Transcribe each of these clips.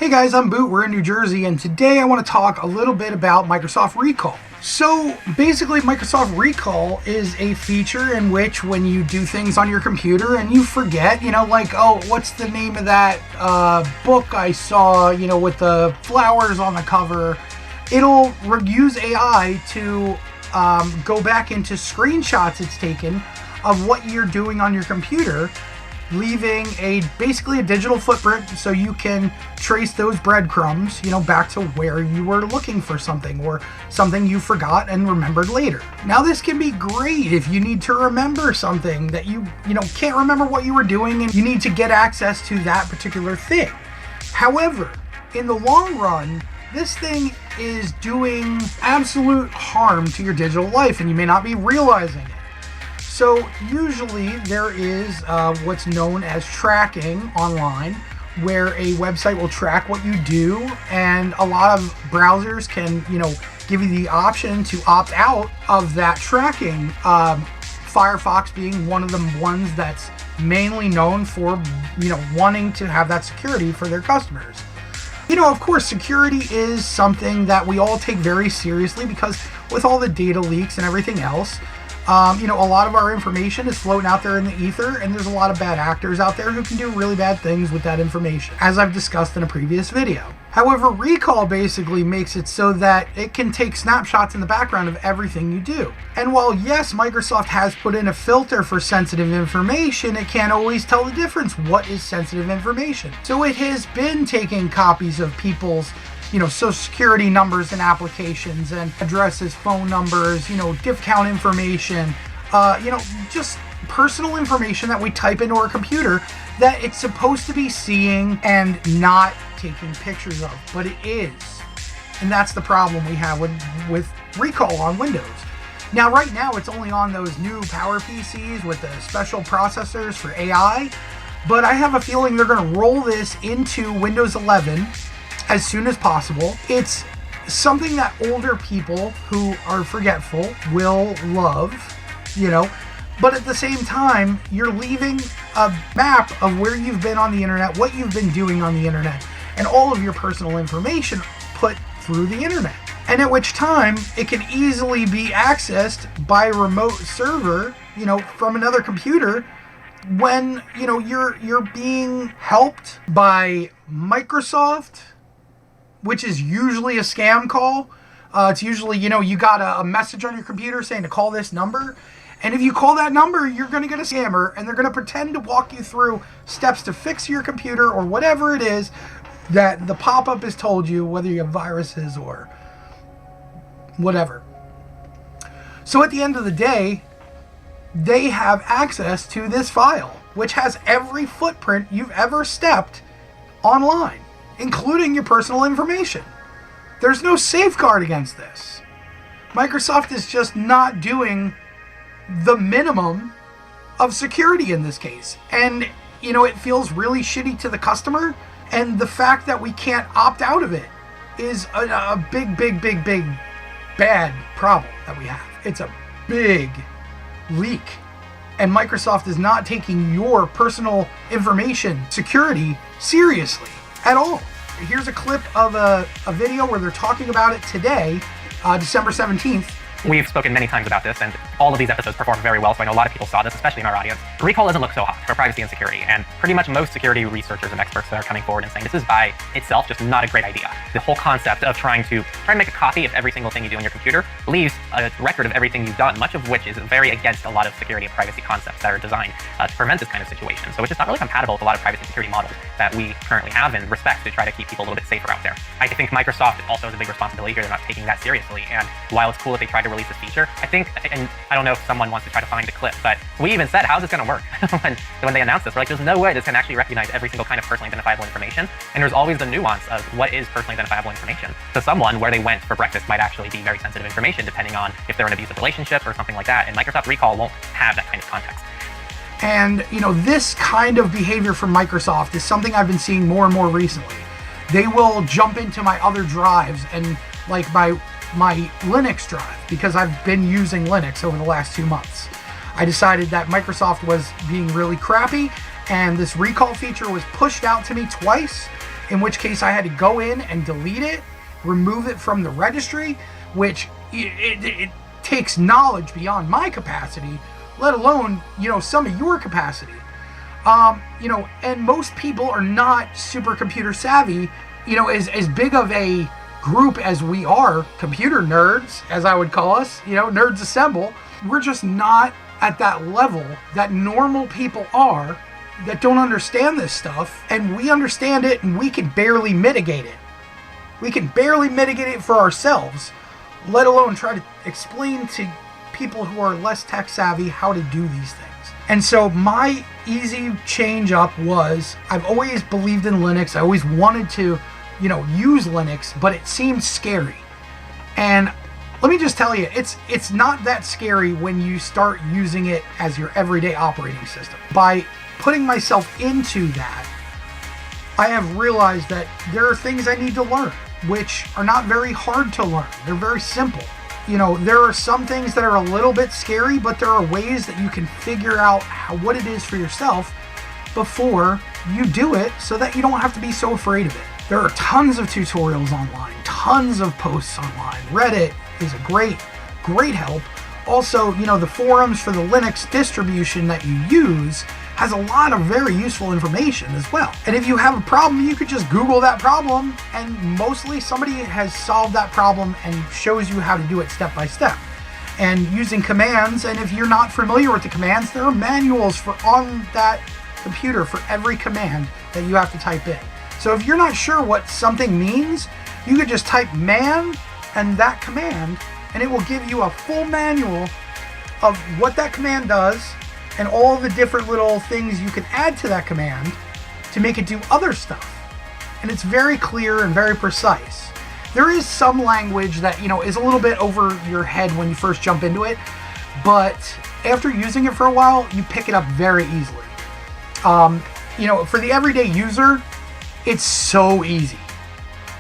Hey guys, I'm Boot, we're in New Jersey, and today I want to talk a little bit about Microsoft Recall. So basically, Microsoft Recall is a feature in which when you do things on your computer and you forget, oh, what's the name of that book I saw, with the flowers on the cover, it'll use AI to go back into screenshots it's taken of what you're doing on your computer, leaving basically a digital footprint so you can trace those breadcrumbs, back to where you were looking for something or something you forgot and remembered later. Now this can be great if you need to remember something that you can't remember what you were doing and you need to get access to that particular thing. However, in the long run, this thing is doing absolute harm to your digital life and you may not be realizing it. So usually there is what's known as tracking online, where a website will track what you do, and a lot of browsers can, give you the option to opt out of that tracking. Firefox being one of the ones that's mainly known for, wanting to have that security for their customers. Of course, security is something that we all take very seriously because with all the data leaks and everything else, a lot of our information is floating out there in the ether, and there's a lot of bad actors out there who can do really bad things with that information, as I've discussed in a previous video. However, Recall basically makes it so that it can take snapshots in the background of everything you do. And while yes, Microsoft has put in a filter for sensitive information, it can't always tell the difference what is sensitive information. So it has been taking copies of people's social security numbers and applications and addresses, phone numbers, gift count information, just personal information that we type into our computer that it's supposed to be seeing and not taking pictures of, but it is. And that's the problem we have with Recall on Windows. Now, right now, it's only on those new Power PCs with the special processors for AI, but I have a feeling they're going to roll this into Windows 11 as soon as possible. It's something that older people who are forgetful will love, but at the same time, you're leaving a map of where you've been on the internet, what you've been doing on the internet, and all of your personal information put through the internet. And at which time, it can easily be accessed by a remote server, from another computer when, you're being helped by Microsoft, which is usually a scam call. It's usually, you got a message on your computer saying to call this number. And if you call that number, you're going to get a scammer, and they're going to pretend to walk you through steps to fix your computer or whatever it is that the pop-up has told you, whether you have viruses or whatever. So at the end of the day, they have access to this file, which has every footprint you've ever stepped online, including your personal information. There's no safeguard against this. Microsoft is just not doing the minimum of security in this case. And, it feels really shitty to the customer. And the fact that we can't opt out of it is a big, bad problem that we have. It's a big leak. And Microsoft is not taking your personal information security seriously at all. Here's a clip of a video where they're talking about it today, December 17th. We've spoken many times about this, and all of these episodes performed very well, so I know a lot of people saw this, especially in our audience. Recall doesn't look so hot for privacy and security, and pretty much most security researchers and experts that are coming forward and saying this is by itself just not a great idea. The whole concept of trying to make a copy of every single thing you do on your computer leaves a record of everything you've done, much of which is very against a lot of security and privacy concepts that are designed to prevent this kind of situation. So it's just not really compatible with a lot of privacy and security models that we currently have in respect to try to keep people a little bit safer out there. I think Microsoft also has a big responsibility here. They're not taking that seriously, and while it's cool that they tried to release this feature, I think, and I don't know if someone wants to try to find the clip, but we even said, how's this going to work? when they announced this, we're like, there's no way this can actually recognize every single kind of personally identifiable information. And there's always the nuance of what is personally identifiable information. So someone where they went for breakfast might actually be very sensitive information, depending on if they're in an abusive relationship or something like that. And Microsoft Recall won't have that kind of context. And, this kind of behavior from Microsoft is something I've been seeing more and more recently. They will jump into my other drives and like my Linux drive, because I've been using Linux over the last 2 months. I decided that Microsoft was being really crappy, and this recall feature was pushed out to me twice, in which case I had to go in and delete it, remove it from the registry, which it takes knowledge beyond my capacity, let alone, some of your capacity. And most people are not super computer savvy, as big of a group as we are, computer nerds, as I would call us, nerds assemble. We're just not at that level that normal people are that don't understand this stuff, and we understand it and we can barely mitigate it. We can barely mitigate it for ourselves, let alone try to explain to people who are less tech savvy how to do these things. And so my easy change up was, I've always believed in Linux. I always wanted to, use Linux, but it seemed scary. And let me just tell you, it's not that scary when you start using it as your everyday operating system. By putting myself into that, I have realized that there are things I need to learn, which are not very hard to learn. They're very simple. There are some things that are a little bit scary, but there are ways that you can figure out what it is for yourself before you do it, so that you don't have to be so afraid of it. There are tons of tutorials online, tons of posts online. Reddit is a great help. Also, the forums for the Linux distribution that you use has a lot of very useful information as well. And if you have a problem, you could just Google that problem, and mostly somebody has solved that problem and shows you how to do it step by step. And using commands, and if you're not familiar with the commands, there are manuals on that computer for every command that you have to type in. So if you're not sure what something means, you could just type man and that command, and it will give you a full manual of what that command does and all the different little things you can add to that command to make it do other stuff. And it's very clear and very precise. There is some language that, is a little bit over your head when you first jump into it, but after using it for a while, you pick it up very easily. For the everyday user, it's so easy.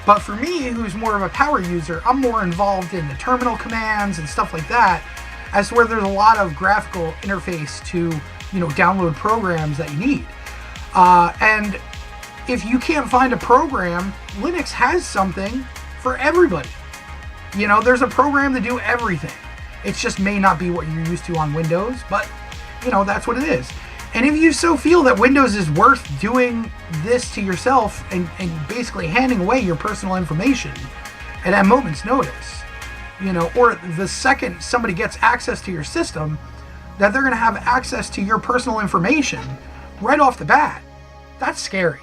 But for me, who's more of a power user, I'm more involved in the terminal commands and stuff like that, as to where there's a lot of graphical interface to, download programs that you need. And if you can't find a program, Linux has something for everybody. There's a program to do everything. It just may not be what you're used to on Windows, but, that's what it is. And if you so feel that Windows is worth doing this to yourself and basically handing away your personal information at a moment's notice, or the second somebody gets access to your system, that they're going to have access to your personal information right off the bat, that's scary.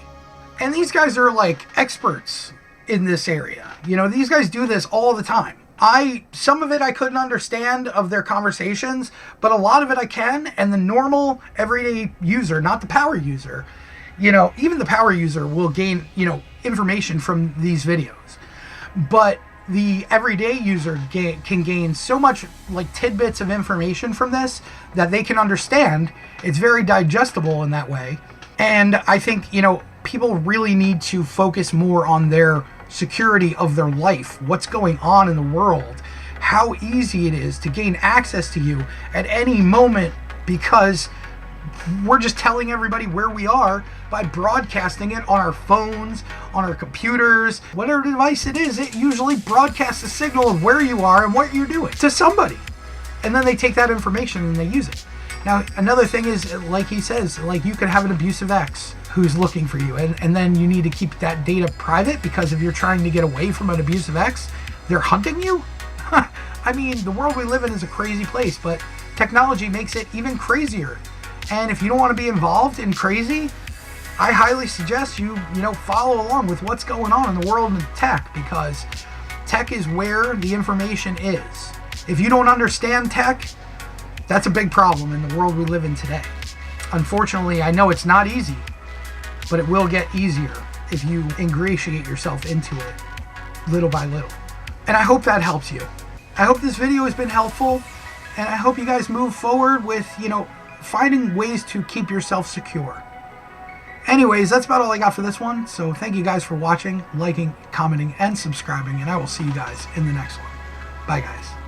And these guys are like experts in this area. These guys do this all the time. Some of it I couldn't understand of their conversations, but a lot of it I can, and the normal everyday user, not the power user, even the power user will gain, information from these videos. But the everyday user can gain so much like tidbits of information from this that they can understand. It's very digestible in that way. And I think, people really need to focus more on their security of their life, what's going on in the world, how easy it is to gain access to you at any moment, because we're just telling everybody where we are by broadcasting it on our phones, on our computers, whatever device it is. It usually broadcasts a signal of where you are and what you're doing to somebody, and then they take that information and they use it. Now, another thing is, like he says, like you could have an abusive ex who's looking for you, and then you need to keep that data private, because if you're trying to get away from an abusive ex, they're hunting you? I mean, the world we live in is a crazy place, but technology makes it even crazier. And if you don't want to be involved in crazy, I highly suggest you follow along with what's going on in the world of tech, because tech is where the information is. If you don't understand tech, that's a big problem in the world we live in today. Unfortunately, I know it's not easy, but it will get easier if you ingratiate yourself into it little by little. And I hope that helps you. I hope this video has been helpful, and I hope you guys move forward with, finding ways to keep yourself secure. Anyways, that's about all I got for this one. So thank you guys for watching, liking, commenting, and subscribing, and I will see you guys in the next one. Bye, guys.